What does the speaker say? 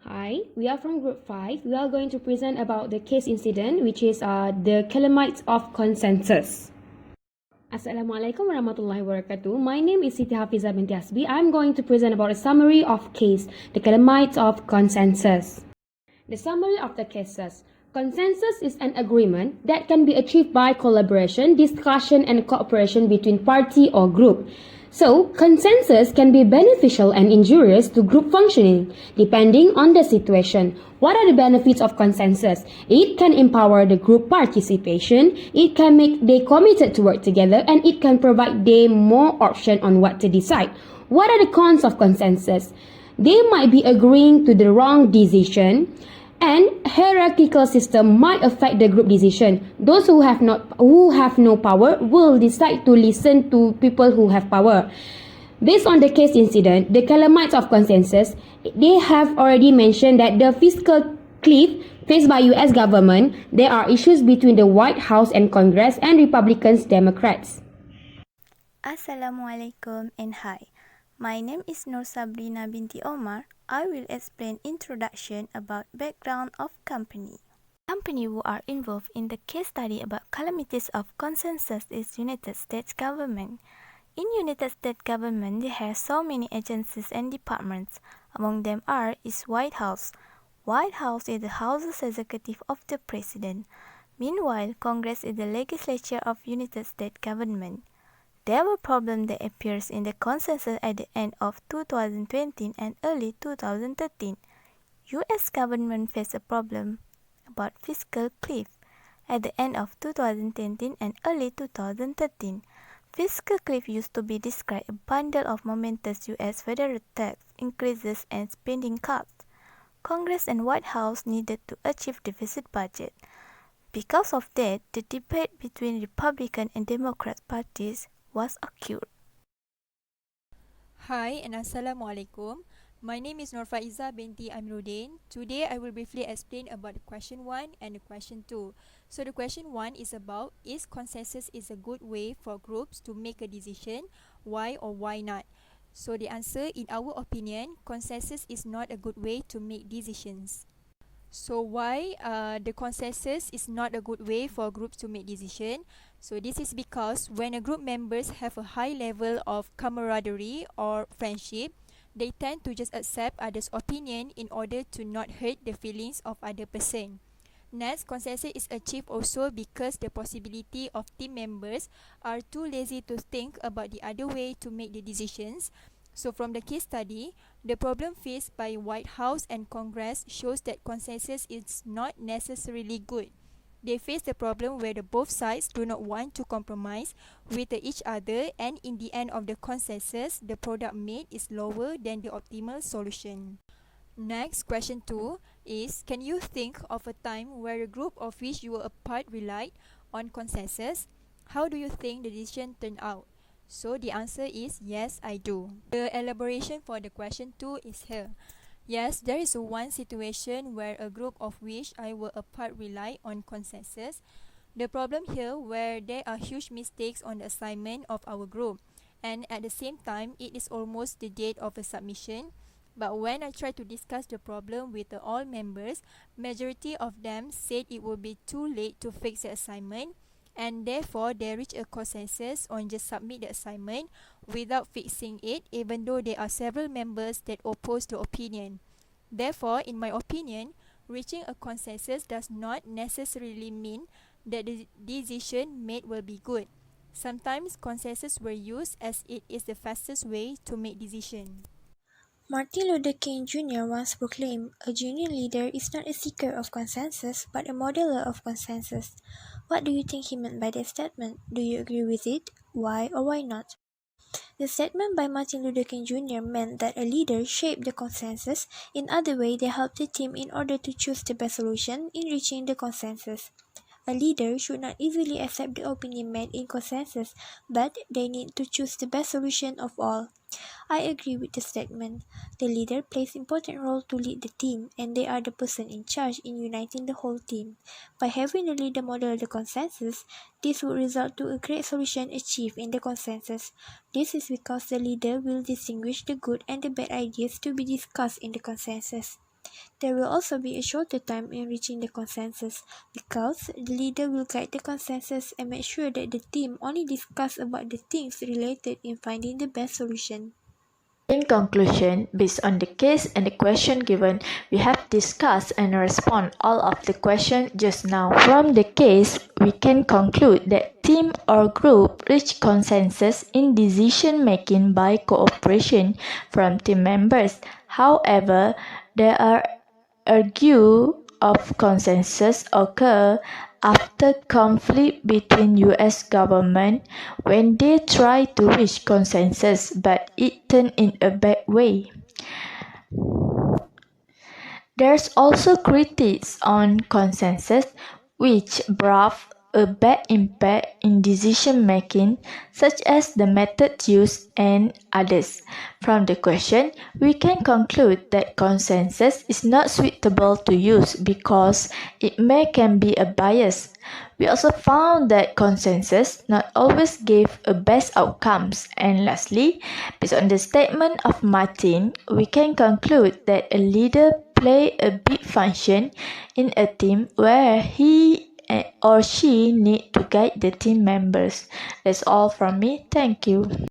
Hi, we are from Group 5. We are going to present about the case incident, which is the calamites of consensus. Assalamualaikum warahmatullahi wabarakatuh. My name is SITIHAFIZAH binti Hasbi. I'm going to present about a summary of case, the calamites of consensus. The summary of the cases. Consensus is an agreement that can be achieved by collaboration, discussion, and cooperation between party or group. So, consensus can be beneficial and injurious to group functioning, depending on the situation. What are the benefits of consensus? It can empower the group participation, it can make them committed to work together, and it can provide them more option on what to decide. What are the cons of consensus? They might be agreeing to the wrong decision, and hierarchical system might affect the group decision. Those who have no power will decide to listen to people who have power. Based on the case incident, the calamites of consensus, they have already mentioned that the fiscal cliff faced by US government, there are issues between the White House and Congress and Republicans, Democrats. Assalamualaikum and hi. My name is Sabrina binti OMAR. I will explain introduction about background of company. Company who are involved in the case study about calamities of consensus is United States government. In United States government, they have so many agencies and departments. Among them is White House. White House is the House's executive of the President. Meanwhile, Congress is the legislature of United States government. There were problems that appears in the consensus at the end of 2020 and early 2013. US government faced a problem about fiscal cliff at the end of 2010 and early 2013. Fiscal cliff used to be described a bundle of momentous US federal tax increases and spending cuts. Congress and White House needed to achieve deficit budget. Because of that, the debate between Republican and Democrat parties was acute. Hi and Assalamualaikum. My name is FAIZAH binti AMIRUDIN. Today I will briefly explain about the question 1 and the question 2. So the question 1 is about, is consensus is a good way for groups to make a decision? Why or why not? So the answer, in our opinion, consensus is not a good way to make decisions. So why the consensus is not a good way for groups to make decision? So this is because when a group members have a high level of camaraderie or friendship, they tend to just accept others' opinion in order to not hurt the feelings of other person. Next, consensus is achieved also because the possibility of team members are too lazy to think about the other way to make the decisions. So from the case study, the problem faced by White House and Congress shows that consensus is not necessarily good. They face the problem where the both sides do not want to compromise with each other, and in the end of the consensus, the product made is lower than the optimal solution. Next, question 2 is, can you think of a time where a group of which you were a part relied on consensus? How do you think the decision turned out? So the answer is yes, I do. The elaboration for the question 2 is here. Yes, there is one situation where a group of which I were a part rely on consensus. The problem here where there are huge mistakes on the assignment of our group, and at the same time it is almost the date of a submission. But when I tried to discuss the problem with all members, majority of them said it would be too late to fix the assignment, and therefore they reach a consensus on just submit the assignment without fixing it, even though there are several members that oppose the opinion. Therefore, in my opinion, reaching a consensus does not necessarily mean that the decision made will be good. Sometimes consensus were used as it is the fastest way to make decision. Martin Luther King Jr. once proclaimed, "A genuine leader is not a seeker of consensus, but a modeler of consensus." What do you think he meant by that statement? Do you agree with it? Why or why not? The statement by Martin Luther King Jr. meant that a leader shaped the consensus. In other way, they helped the team in order to choose the best solution in reaching the consensus. A leader should not easily accept the opinion made in consensus, but they need to choose the best solution of all. I agree with the statement. The leader plays an important role to lead the team, and they are the person in charge in uniting the whole team. By having the leader model the consensus, this would result to a great solution achieved in the consensus. This is because the leader will distinguish the good and the bad ideas to be discussed in the consensus. There will also be a shorter time in reaching the consensus, because the leader will guide the consensus and make sure that the team only discuss about the things related in finding the best solution. In conclusion, based on the case and the question given, we have discussed and responded all of the questions just now. From the case, we can conclude that team or group reach consensus in decision making by cooperation from team members. However, there are argue of consensus occur after conflict between US government when they try to reach consensus but it turned in a bad way. There's also critiques on consensus which brought a bad impact in decision making, such as the method used and others. From the question, we can conclude that consensus is not suitable to use because it can be a bias. We also found that consensus not always gave a best outcomes. And lastly, based on the statement of Martin, we can conclude that a leader play a big function in a team where he or she need to guide the team members. That's all from me. Thank you.